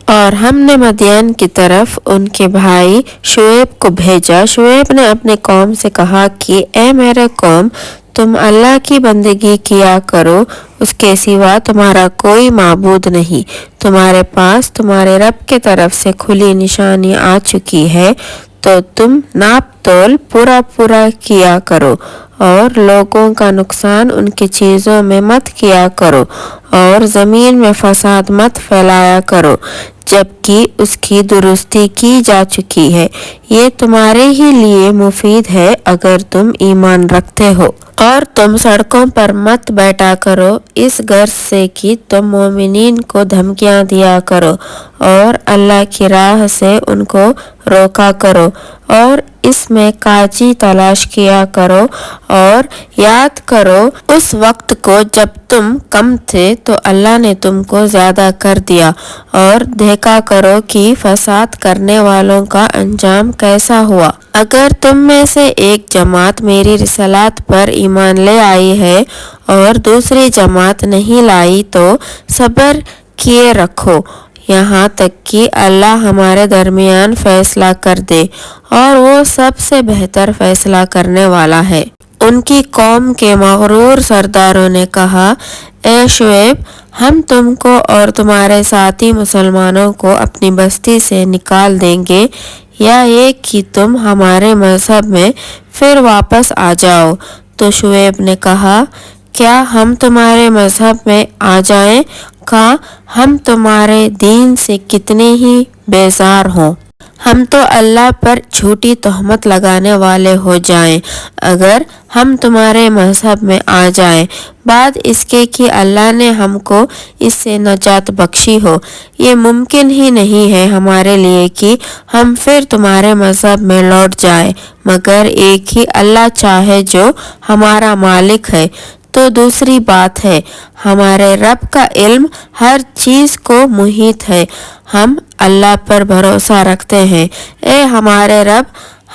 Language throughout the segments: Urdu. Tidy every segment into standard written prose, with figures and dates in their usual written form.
اور ہم نے مدین کی طرف ان کے بھائی شعیب کو بھیجا۔ شعیب نے اپنی قوم سے کہا کہ اے میرے قوم، تم اللہ کی بندگی کیا کرو، اس کے سوا تمہارا کوئی معبود نہیں۔ تمہارے پاس تمہارے رب کی طرف سے کھلی نشانی آ چکی ہے، تو تم ناپ تول پورا کیا کرو، اور لوگوں کا نقصان ان کی چیزوں میں مت کیا کرو، اور زمین میں فساد مت پھیلایا کرو جبکہ اس کی درستی کی جا چکی ہے۔ یہ تمہارے ہی لیے مفید ہے اگر تم ایمان رکھتے ہو۔ اور تم سڑکوں پر مت بیٹھا کرو اس غرض سے کہ تم مومنین کو دھمکیاں دیا کرو اور اللہ کی راہ سے ان کو روکا کرو، اور اس میں کاجی تلاش کیا کرو، اور یاد کرو اس وقت کو جب تم کم تھے تو اللہ نے تم کو زیادہ کر دیا، اور دیکھا کرو کہ فساد کرنے والوں کا انجام کیسا ہوا۔ اگر تم میں سے ایک جماعت میری رسالت پر ایمان لے آئی ہے اور دوسری جماعت نہیں لائی تو صبر کیے رکھو یہاں تک کہ اللہ ہمارے درمیان فیصلہ کر دے، اور وہ سب سے بہتر فیصلہ کرنے والا ہے۔ ان کی قوم کے مغرور سرداروں نے کہا، اے شعیب، ہم تم کو اور تمہارے ساتھی مسلمانوں کو اپنی بستی سے نکال دیں گے، یا یہ کہ تم ہمارے مذہب میں پھر واپس آ جاؤ۔ تو شعیب نے کہا، کیا ہم تمہارے مذہب میں آ جائیں؟ کہا، ہم تمہارے دین سے کتنے ہی بیزار ہوں۔ ہم تو اللہ پر جھوٹی تہمت لگانے والے ہو جائیں اگر ہم تمہارے مذہب میں آ جائیں، بعد اس کے کہ اللہ نے ہم کو اس سے نجات بخشی ہو۔ یہ ممکن ہی نہیں ہے ہمارے لیے کہ ہم پھر تمہارے مذہب میں لوٹ جائیں، مگر ایک ہی اللہ چاہے جو ہمارا مالک ہے۔ تو دوسری بات ہے، ہمارے رب کا علم ہر چیز کو محیط ہے، ہم اللہ پر بھروسہ رکھتے ہیں۔ اے ہمارے رب،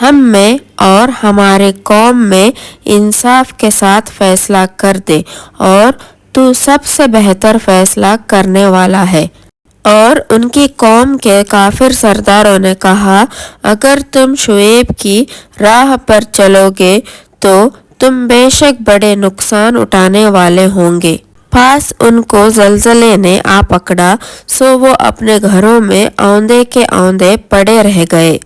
ہم میں اور ہماری قوم میں انصاف کے ساتھ فیصلہ کر دے، اور تو سب سے بہتر فیصلہ کرنے والا ہے۔ اور ان کی قوم کے کافر سرداروں نے کہا، اگر تم شعیب کی راہ پر چلو گے تو تم بے شک بڑے نقصان اٹھانے والے ہوں گے۔ پاس ان کو زلزلے نے آ پکڑا، سو وہ اپنے گھروں میں اوندے کے اوندے پڑے رہ گئے۔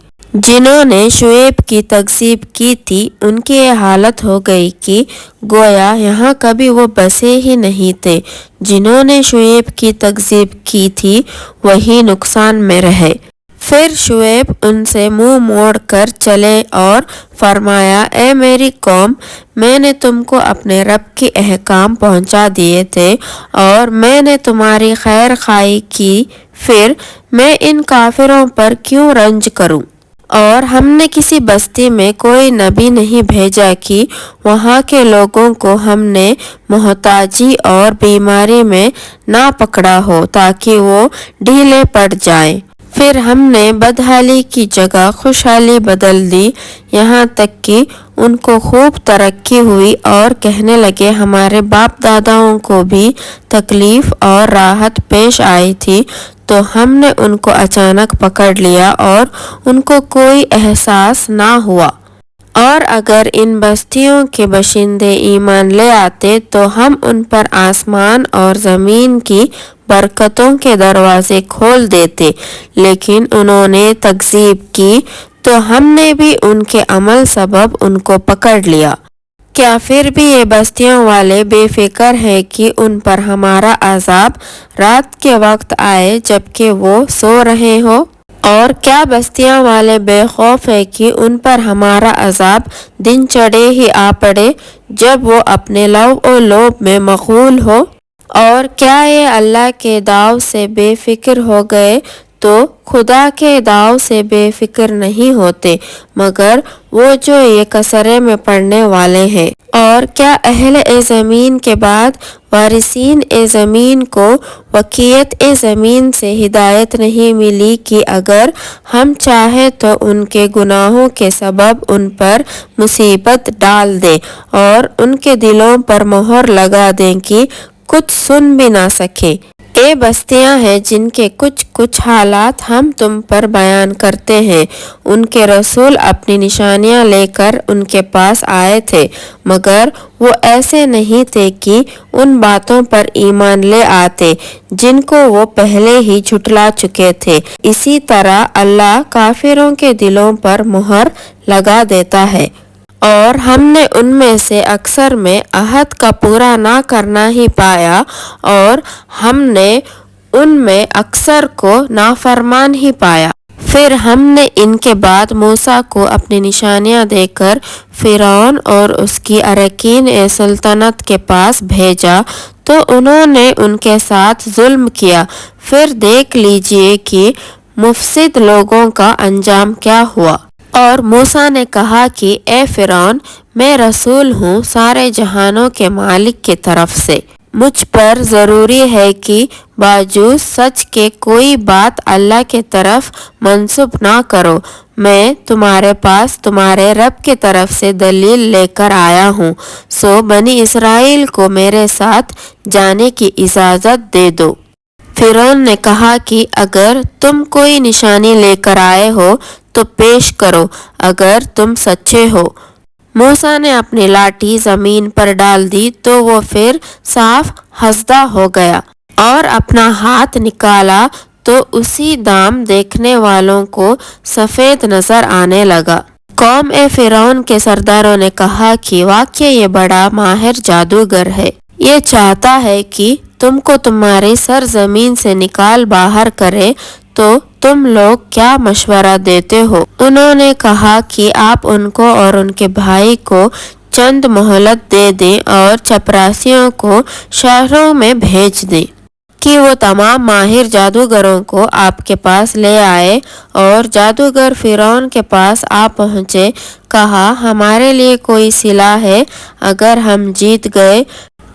جنہوں نے شعیب کی تکذیب کی تھی ان کی یہ حالت ہو گئی کہ گویا یہاں کبھی وہ بسے ہی نہیں تھے۔ جنہوں نے شعیب کی تکذیب کی تھی وہی نقصان میں رہے۔ پھر شعیب ان سے منہ موڑ کر چلے اور فرمایا، اے میری قوم، میں نے تم کو اپنے رب کے احکام پہنچا دیے تھے اور میں نے تمہاری خیر خواہی کی، پھر میں ان کافروں پر کیوں رنج کروں؟ اور ہم نے کسی بستی میں کوئی نبی نہیں بھیجا کہ وہاں کے لوگوں کو ہم نے محتاجی اور بیماری میں نہ پکڑا ہو تاکہ وہ ڈھیلے پڑ جائیں۔ پھر ہم نے بدحالی کی جگہ خوشحالی بدل دی، یہاں تک کہ ان کو خوب ترقی ہوئی اور کہنے لگے ہمارے باپ داداؤں کو بھی تکلیف اور راحت پیش آئی تھی، تو ہم نے ان کو اچانک پکڑ لیا اور ان کو کوئی احساس نہ ہوا۔ اور اگر ان بستیوں کے باشندے ایمان لے آتے تو ہم ان پر آسمان اور زمین کی برکتوں کے دروازے کھول دیتے، لیکن انہوں نے تکذیب کی تو ہم نے بھی ان کے عمل سبب ان کو پکڑ لیا۔ کیا پھر بھی یہ بستیوں والے بے فکر ہیں کہ ان پر ہمارا عذاب رات کے وقت آئے جبکہ وہ سو رہے ہو؟ اور کیا بستیاں والے بے خوف ہیں کہ ان پر ہمارا عذاب دن چڑھے ہی آ پڑے جب وہ اپنے لو و لوب میں مشغول ہو؟ اور کیا یہ اللہ کے داؤ سے بے فکر ہو گئے تو خدا کے داؤ سے بے فکر نہیں ہوتے مگر وہ جو یہ کسرے میں پڑنے والے ہیں۔ اور کیا اہل زمین کے بعد وارثین زمین کو وکیت زمین سے ہدایت نہیں ملی کہ اگر ہم چاہیں تو ان کے گناہوں کے سبب ان پر مصیبت ڈال دیں اور ان کے دلوں پر مہر لگا دیں کہ کچھ سن بھی نہ سکے؟ یہ بستیاں ہیں جن کے کچھ حالات ہم تم پر بیان کرتے ہیں۔ ان کے رسول اپنی نشانیاں لے کر ان کے پاس آئے تھے، مگر وہ ایسے نہیں تھے کہ ان باتوں پر ایمان لے آتے جن کو وہ پہلے ہی جھٹلا چکے تھے۔ اسی طرح اللہ کافروں کے دلوں پر مہر لگا دیتا ہے، اور ہم نے ان میں سے اکثر میں عہد کا پورا نہ کرنا ہی پایا، اور ہم نے ان میں اکثر کو نافرمان ہی پایا۔ پھر ہم نے ان کے بعد موسیٰ کو اپنی نشانیاں دے کر فرعون اور اس کی اراکین سلطنت کے پاس بھیجا، تو انہوں نے ان کے ساتھ ظلم کیا۔ پھر دیکھ لیجئے کہ مفسد لوگوں کا انجام کیا ہوا۔ اور موسیٰ نے کہا کہ اے فرعون، میں رسول ہوں سارے جہانوں کے مالک کی طرف سے، مجھ پر ضروری ہے کہ باوجود سچ کے کوئی بات اللہ کی طرف منسوب نہ کرو۔ میں تمہارے پاس تمہارے رب کی طرف سے دلیل لے کر آیا ہوں، سو بنی اسرائیل کو میرے ساتھ جانے کی اجازت دے دو۔ فرعون نے کہا کہ اگر تم کوئی نشانی لے کر آئے ہو تو پیش کرو، اگر تم سچے ہو۔ موسیٰ نے اپنی لاٹھی زمین پر ڈال دی تو وہ پھر صاف ہزدہ ہو گیا، اور اپنا ہاتھ نکالا تو اسی دام دیکھنے والوں کو سفید نظر آنے لگا۔ قوم فرعون کے سرداروں نے کہا کہ واقعی یہ بڑا ماہر جادوگر ہے، یہ چاہتا ہے کہ تم کو تمہاری سرزمین سے نکال باہر کرے، تو تم لوگ کیا مشورہ دیتے ہو؟ انہوں نے کہا کہ آپ ان کو اور ان کے بھائی کو چند مہلت دے دیں اور چپراسیوں کو شہروں میں بھیج دیں کہ وہ تمام ماہر جادوگروں کو آپ کے پاس لے آئے۔ اور جادوگر فرعون کے پاس آ پہنچے، کہا ہمارے لیے کوئی صلاح ہے اگر ہم جیت گئے؟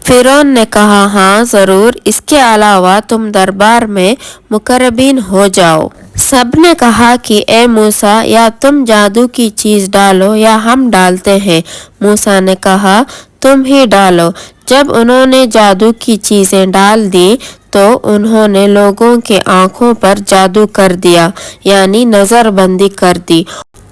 فرعون نے کہا ہاں ضرور، اس کے علاوہ تم دربار میں مقربین ہو جاؤ۔ سب نے کہا کہ اے موسیٰ، یا تم جادو کی چیز ڈالو یا ہم ڈالتے ہیں۔ موسیٰ نے کہا تم ہی ڈالو۔ جب انہوں نے جادو کی چیزیں ڈال دی تو انہوں نے لوگوں کے آنکھوں پر جادو کر دیا، یعنی نظر بندی کر دی،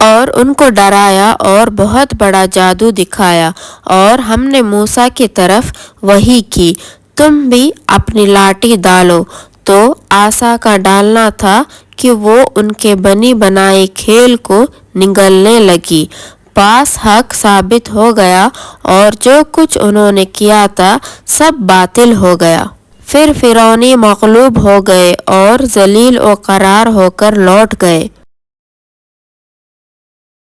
اور ان کو ڈرایا اور بہت بڑا جادو دکھایا۔ اور ہم نے موسیٰ کی طرف وحی کی، تم بھی اپنی لاٹھی ڈالو۔ تو عصا کا ڈالنا تھا کہ وہ ان کے بنی بنائی کھیل کو نگلنے لگی۔ پاس حق ثابت ہو گیا، اور جو کچھ انہوں نے کیا تھا سب باطل ہو گیا۔ پھر فرعونی مغلوب ہو گئے اور ذلیل و قرار ہو کر لوٹ گئے۔